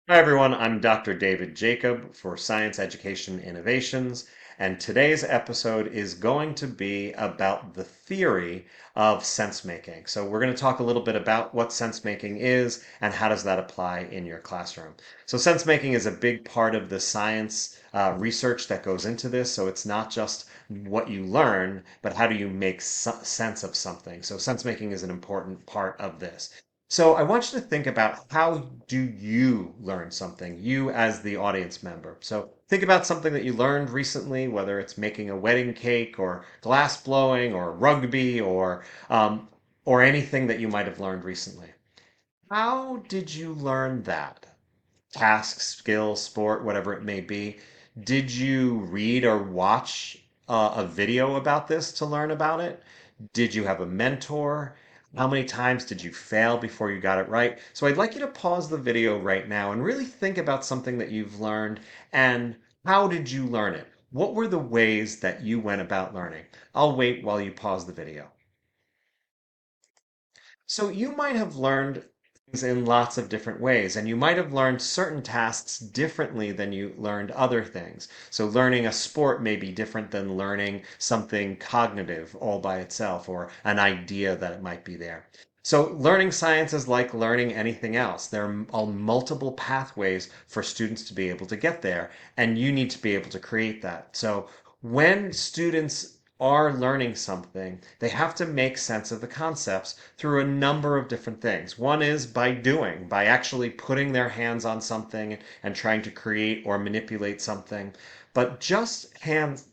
Hi everyone, I'm Dr. David Jacob for Science Education Innovations, and today's episode is going to be about the theory of sense making. So we're going to talk a little bit about what sense making is and how does that apply in your classroom. So sense making is a big part of the science research that goes into this. So it's not just what you learn, but how do you make sense of something. So sense making is an important part of this. So I want you to think about how do you learn something, you as the audience member. So think about something that you learned recently, whether it's making a wedding cake or glass blowing or rugby or anything that you might have learned recently. How did you learn that? Task, skill, sport, whatever it may be. Did you read or watch a video about this to learn about it? Did you have a mentor? How many times did you fail before you got it right? So I'd like you to pause the video right now and really think about something that you've learned and how did you learn it? What were the ways that you went about learning? I'll wait while you pause the video. So you might have learned things in lots of different ways, and you might have learned certain tasks differently than you learned other things. So learning a sport may be different than learning something cognitive all by itself or an idea that it might be there. So learning science is like learning anything else. There are multiple pathways for students to be able to get there, and you need to be able to create that. So when students are learning something, they have to make sense of the concepts through a number of different things. One is by doing, by actually putting their hands on something and trying to create or manipulate something. But just hands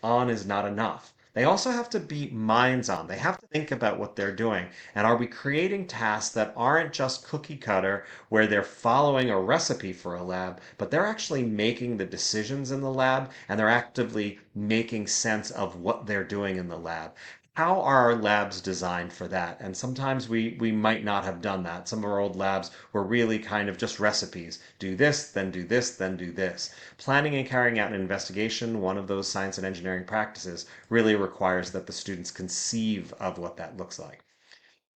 on is not enough. They also have to be minds on. They have to think about what they're doing. And are we creating tasks that aren't just cookie cutter, where they're following a recipe for a lab, but they're actually making the decisions in the lab and they're actively making sense of what they're doing in the lab? How are our labs designed for that? And sometimes we might not have done that. Some of our old labs were really kind of just recipes. Do this, then do this, then do this. Planning and carrying out an investigation, one of those science and engineering practices, really requires that the students conceive of what that looks like.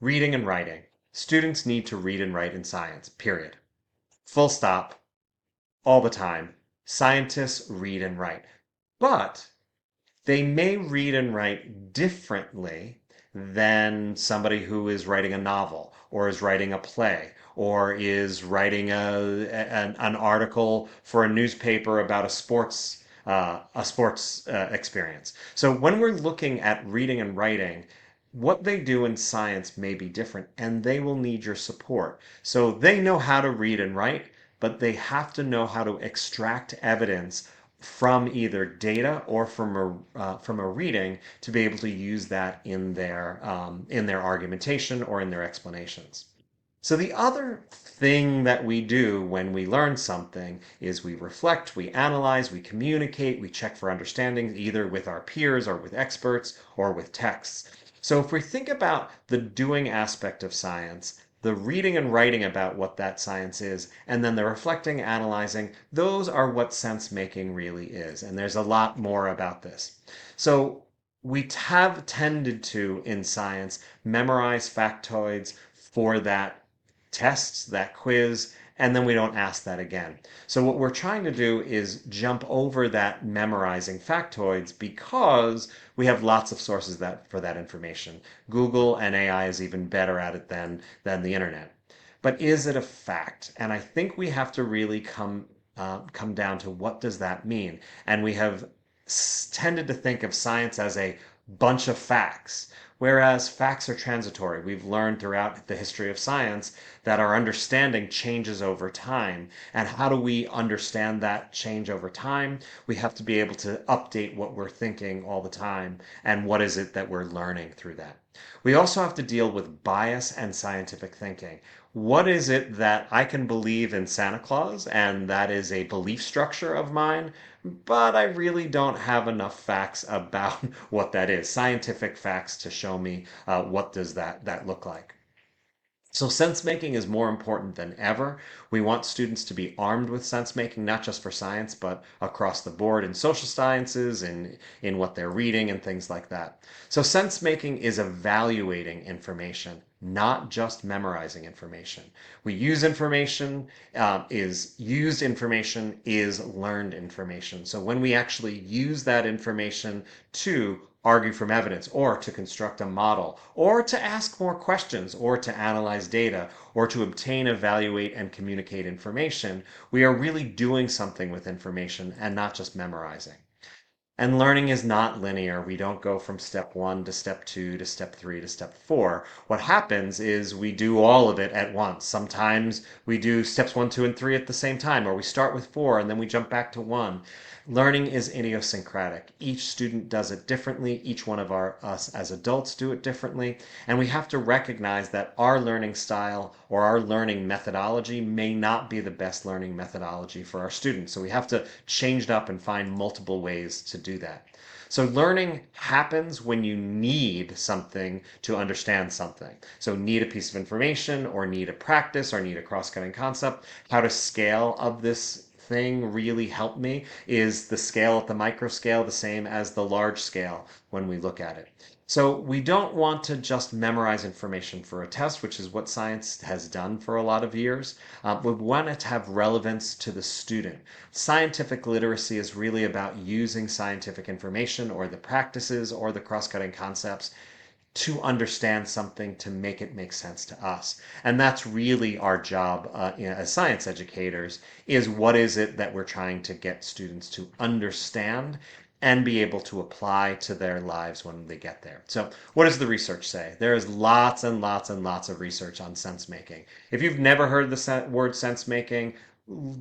Reading and writing. Students need to read and write in science, period. Full stop, all the time. Scientists read and write. But they may read and write differently than somebody who is writing a novel or is writing a play or is writing an article for a newspaper about a sports experience. So when we're looking at reading and writing, what they do in science may be different and they will need your support. So they know how to read and write, but they have to know how to extract evidence from either data or from a reading to be able to use that in their argumentation or in their explanations. So the other thing that we do when we learn something is we reflect, we analyze, we communicate, we check for understanding either with our peers or with experts or with texts. So if we think about the doing aspect of science, the reading and writing about what that science is, and then the reflecting, analyzing, those are what sense making really is. And there's a lot more about this. So we have tended to, in science, memorize factoids for that tests, that quiz, and then we don't ask that again. So what we're trying to do is jump over that memorizing factoids because we have lots of sources for that information. Google and AI is even better at it than the internet. But is it a fact? And I think we have to really come down to what does that mean? And we have tended to think of science as a bunch of facts, whereas facts are transitory. We've learned throughout the history of science that our understanding changes over time. And how do we understand that change over time? We have to be able to update what we're thinking all the time and what is it that we're learning through that. We also have to deal with bias and scientific thinking. What is it that I can believe in Santa Claus, and that is a belief structure of mine, but I really don't have enough facts about what that is, scientific facts to show me what does that look like. So sense making is more important than ever. We want students to be armed with sense making, not just for science, but across the board in social sciences and in what they're reading and things like that. So sense making is evaluating information, not just memorizing information. We use information, is used information is learned information. So when we actually use that information to argue from evidence or to construct a model or to ask more questions or to analyze data or to obtain, evaluate, and communicate information, we are really doing something with information and not just memorizing. And learning is not linear. We don't go from step one to step two to step three to step four. What happens is we do all of it at once. Sometimes we do steps one, two, and three at the same time, or we start with four and then we jump back to one. Learning is idiosyncratic. Each student does it differently. Each one of us as adults do it differently. And we have to recognize that our learning style or our learning methodology may not be the best learning methodology for our students. So we have to change it up and find multiple ways to do that. So learning happens when you need something to understand something. So need a piece of information or need a practice or need a cross-cutting concept. How to scale of this thing really helped me is the scale at the micro scale the same as the large scale when we look at it. So we don't want to just memorize information for a test, which is what science has done for a lot of years. We want it to have relevance to the student. Scientific literacy is really about using scientific information or the practices or the cross-cutting concepts to understand something to make it make sense to us. And that's really our job as science educators, is what is it that we're trying to get students to understand and be able to apply to their lives when they get there. So what does the research say? There is lots and lots and lots of research on sense making. If you've never heard the word sense making,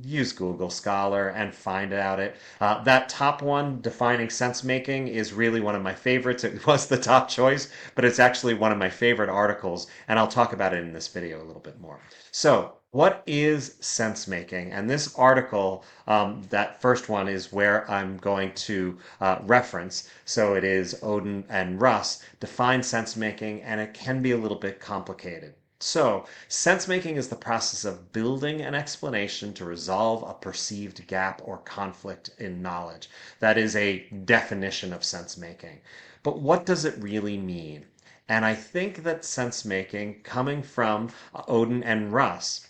use Google Scholar and find out it. That top one, defining sense making, is really one of my favorites. It was the top choice, but it's actually one of my favorite articles, and I'll talk about it in this video a little bit more. So, what is sense making? And this article, that first one, is where I'm going to reference. So it is Odin and Russ define sense making, and it can be a little bit complicated. So, sense making is the process of building an explanation to resolve a perceived gap or conflict in knowledge. That is a definition of sense making. But what does it really mean? And I think that sense making, coming from Odin and Russ,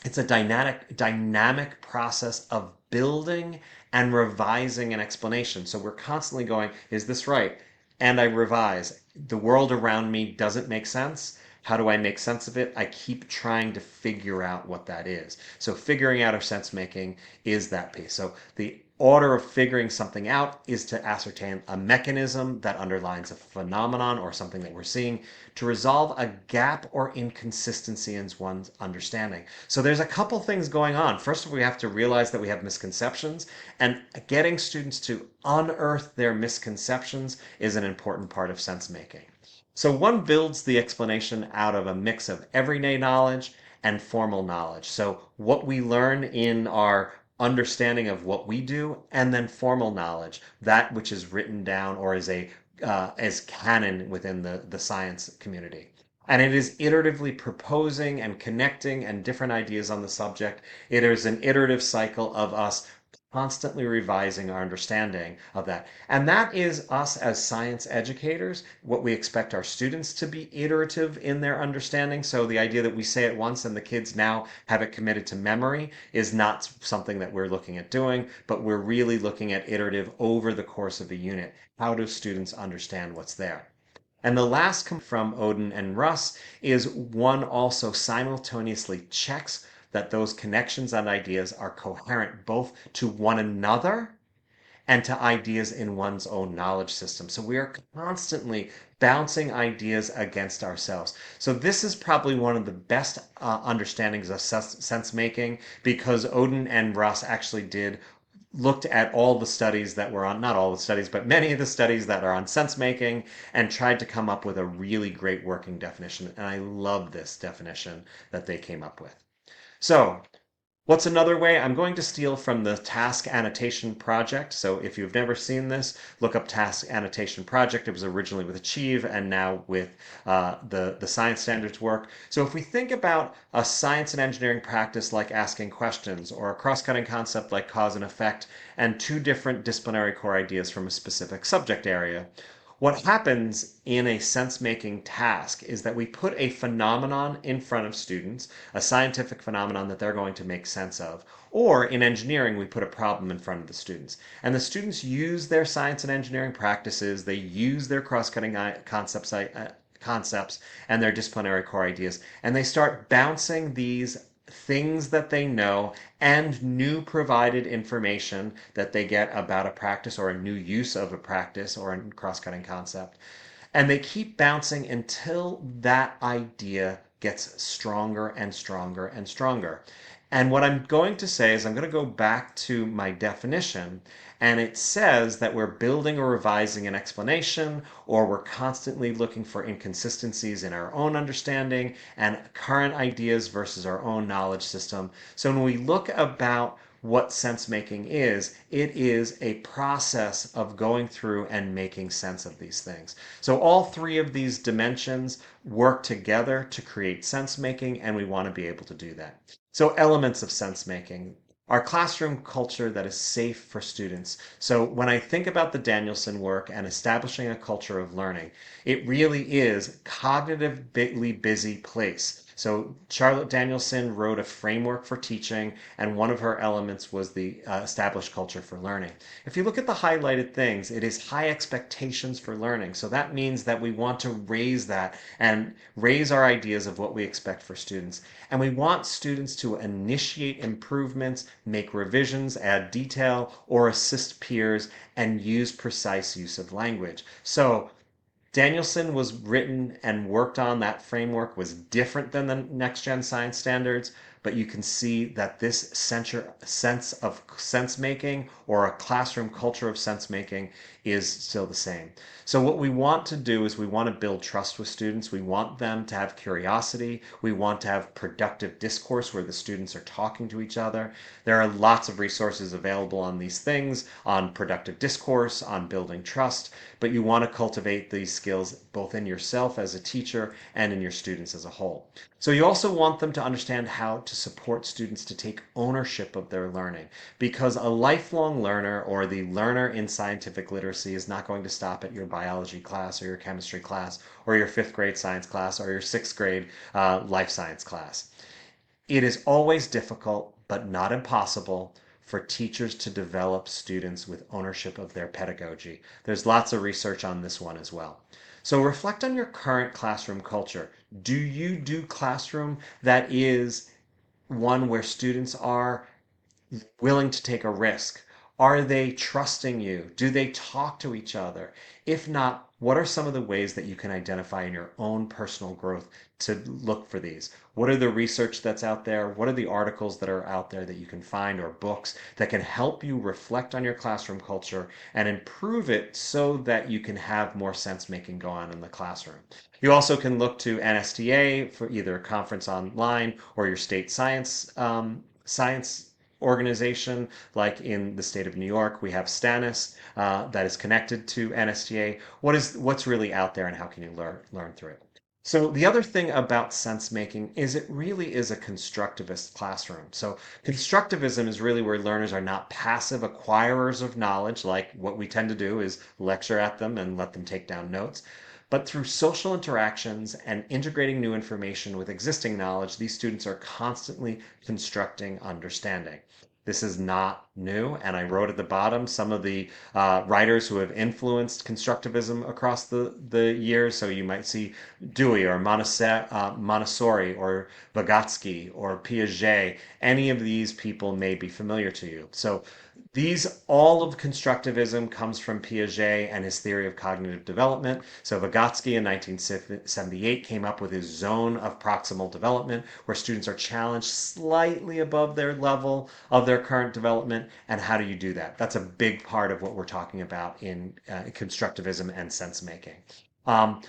it's a dynamic process of building and revising an explanation. So we're constantly going, is this right? And I revise. The world around me doesn't make sense. How do I make sense of it? I keep trying to figure out what that is. So figuring out our sense making is that piece. So the order of figuring something out is to ascertain a mechanism that underlines a phenomenon or something that we're seeing to resolve a gap or inconsistency in one's understanding. So there's a couple things going on. First of all, we have to realize that we have misconceptions, and getting students to unearth their misconceptions is an important part of sense making. So one builds the explanation out of a mix of everyday knowledge and formal knowledge. So what we learn in our understanding of what we do, and then formal knowledge, that which is written down or is a as canon within the science community. And it is iteratively proposing and connecting and different ideas on the subject. It is an iterative cycle of us constantly revising our understanding of that. And that is us as science educators, what we expect our students to be iterative in their understanding. So the idea that we say it once and the kids now have it committed to memory is not something that we're looking at doing, but we're really looking at iterative over the course of a unit. How do students understand what's there? And the last from Odin and Russ is one also simultaneously checks that those connections and ideas are coherent both to one another and to ideas in one's own knowledge system. So we are constantly bouncing ideas against ourselves. So this is probably one of the best understandings of sense making, because Odin and Russ actually looked at all the studies that were on, not all the studies, but many of the studies that are on sense making, and tried to come up with a really great working definition. And I love this definition that they came up with. So What's another way? I'm going to steal from the task annotation project. So if you've never seen this, look up task annotation project. It was originally with Achieve and now with the science standards work. So if we think about a science and engineering practice like asking questions, or a cross-cutting concept like cause and effect, and two different disciplinary core ideas from a specific subject area, what happens in a sense-making task is that we put a phenomenon in front of students, a scientific phenomenon that they're going to make sense of. Or in engineering, we put a problem in front of the students. And the students use their science and engineering practices, they use their cross-cutting concepts and their disciplinary core ideas, and they start bouncing these things that they know and new provided information that they get about a practice or a new use of a practice or a cross-cutting concept. And they keep bouncing until that idea gets stronger and stronger and stronger. And what I'm going to say is I'm going to go back to my definition, and it says that we're building or revising an explanation, or we're constantly looking for inconsistencies in our own understanding and current ideas versus our own knowledge system. So when we look about what sense making is, it is a process of going through and making sense of these things. So all three of these dimensions work together to create sense making, and we want to be able to do that. So elements of sense making. Our classroom culture that is safe for students. So when I think about the Danielson work and establishing a culture of learning, it really is cognitively busy place. So Charlotte Danielson wrote a framework for teaching, and one of her elements was the established culture for learning. If you look at the highlighted things, it is high expectations for learning. So that means that we want to raise that and raise our ideas of what we expect for students. And we want students to initiate improvements, make revisions, add detail, or assist peers and use precise use of language. So Danielson was written and worked on, that framework was different than the next gen science standards, but you can see that this sense of sense making, or a classroom culture of sense making, is still the same. So what we want to do is we want to build trust with students. We want them to have curiosity. We want to have productive discourse where the students are talking to each other. There are lots of resources available on these things, on productive discourse, on building trust, but you want to cultivate these skills both in yourself as a teacher and in your students as a whole. So you also want them to understand how to support students to take ownership of their learning, because a lifelong learner, or the learner in scientific literacy, is not going to stop at your biology class or your chemistry class or your fifth grade science class or your sixth grade life science class. It is always difficult, but not impossible, for teachers to develop students with ownership of their pedagogy. There's lots of research on this one as well. So reflect on your current classroom culture. Do you do classroom that is one where students are willing to take a risk? Are they trusting you? Do they talk to each other? If not, what are some of the ways that you can identify in your own personal growth to look for these? What are the research that's out there? What are the articles that are out there that you can find, or books that can help you reflect on your classroom culture and improve it so that you can have more sense making go on in the classroom? You also can look to NSTA for either a conference online or your state science organization. Like in the state of New York, we have Stannis that is connected to NSTA. What's really out there, and how can you learn through it? So the other thing about sense making is it really is a constructivist classroom. So constructivism is really where learners are not passive acquirers of knowledge, like what we tend to do is lecture at them and let them take down notes. But through social interactions and integrating new information with existing knowledge, these students are constantly constructing understanding. This is not new, and I wrote at the bottom some of the writers who have influenced constructivism across the years. So you might see Dewey or Montessori or Vygotsky or Piaget. Any of these people may be familiar to you. So all of constructivism comes from Piaget and his theory of cognitive development. So Vygotsky in 1978 came up with his zone of proximal development, where students are challenged slightly above their level of their current development. And how do you do that? That's a big part of what we're talking about in constructivism and sense making. Von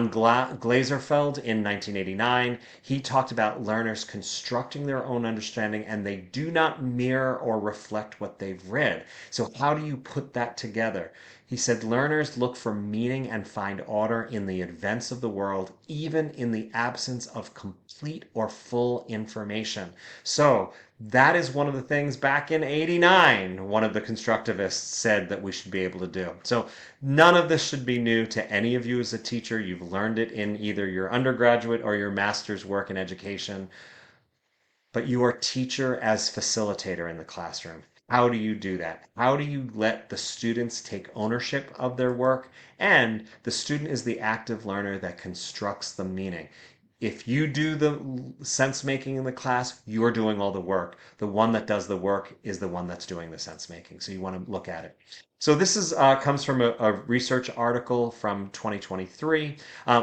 Glazerfeld in 1989, he talked about learners constructing their own understanding and they do not mirror or reflect what they've read. So, how do you put that together? He said learners look for meaning and find order in the events of the world, even in the absence of complete or full information. So, that is one of the things back in 89, one of the constructivists said that we should be able to do. So, none of this should be new to any of you as a teacher. You've learned it in either your undergraduate or your master's work in education, but you are teacher as facilitator in the classroom. How do you do that? How do you let the students take ownership of their work? And the student is the active learner that constructs the meaning. If you do the sense making in the class, you're doing all the work. The one that does the work is the one that's doing the sense making. So you want to look at it. So this is comes from a research article from 2023,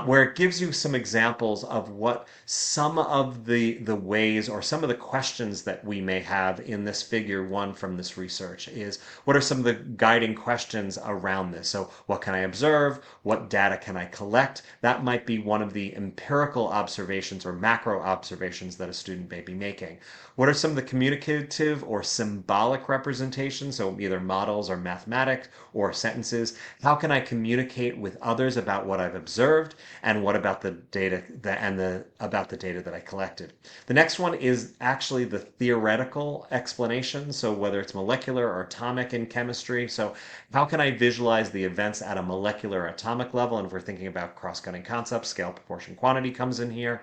where it gives you some examples of what some of the ways or some of the questions that we may have in this figure one from this research is what are some of the guiding questions around this? So what can I observe? What data can I collect? That might be one of the empirical observations or macro observations that a student may be making. What are some of the communicative or symbolic representations? So either models or mathematics or sentences. How can I communicate with others about what I've observed and what about the data about the data that I collected? The next one is actually the theoretical explanation. So whether it's molecular or atomic in chemistry. So how can I visualize the events at a molecular or atomic level? And if we're thinking about cross-cutting concepts, scale, proportion, quantity comes in here.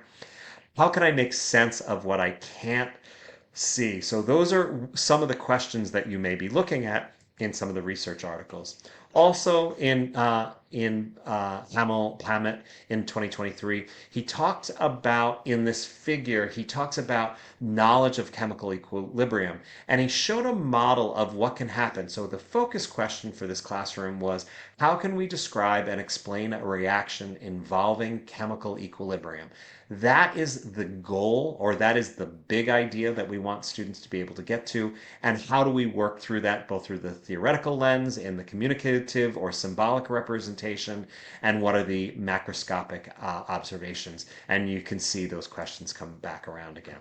How can I make sense of what I can't see? So those are some of the questions that you may be looking at in some of the research articles. Also in Hammett in 2023, he talked about in this figure, he talks about knowledge of chemical equilibrium, and he showed a model of what can happen. So the focus question for this classroom was, how can we describe and explain a reaction involving chemical equilibrium? That is the goal, or that is the big idea that we want students to be able to get to. And how do we work through that, both through the theoretical lens in the communicative or symbolic representation, and what are the macroscopic observations? And you can see those questions come back around again.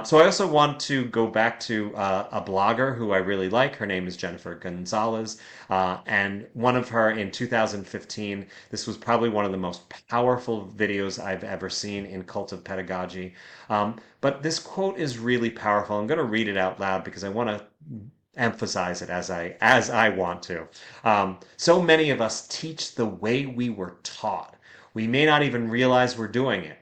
So I also want to go back to a blogger who I really like. Her name is Jennifer Gonzalez. And one of her in 2015, this was probably one of the most powerful videos I've ever seen in Cult of Pedagogy. But this quote is really powerful. I'm going to read it out loud because I want to emphasize it as I want to. So many of us teach the way we were taught. We may not even realize we're doing it.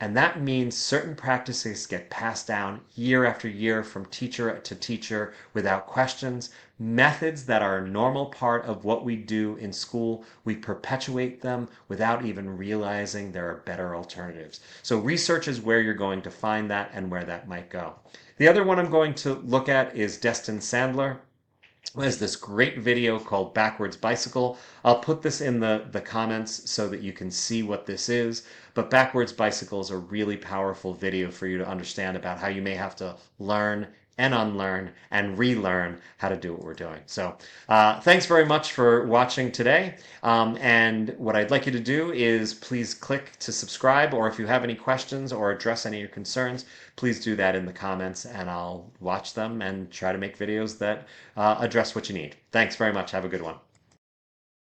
And that means certain practices get passed down year after year from teacher to teacher without questions. Methods that are a normal part of what we do in school, we perpetuate them without even realizing there are better alternatives. So research is where you're going to find that and where that might go. The other one I'm going to look at is Destin Sandler has this great video called Backwards Bicycle. I'll put this in the comments so that you can see what this is. But Backwards Bicycle is a really powerful video for you to understand about how you may have to learn and unlearn and relearn how to do what we're doing. So thanks very much for watching today. And what I'd like you to do is please click to subscribe, or if you have any questions or address any of your concerns, please do that in the comments and I'll watch them and try to make videos that address what you need. Thanks very much. Have a good one.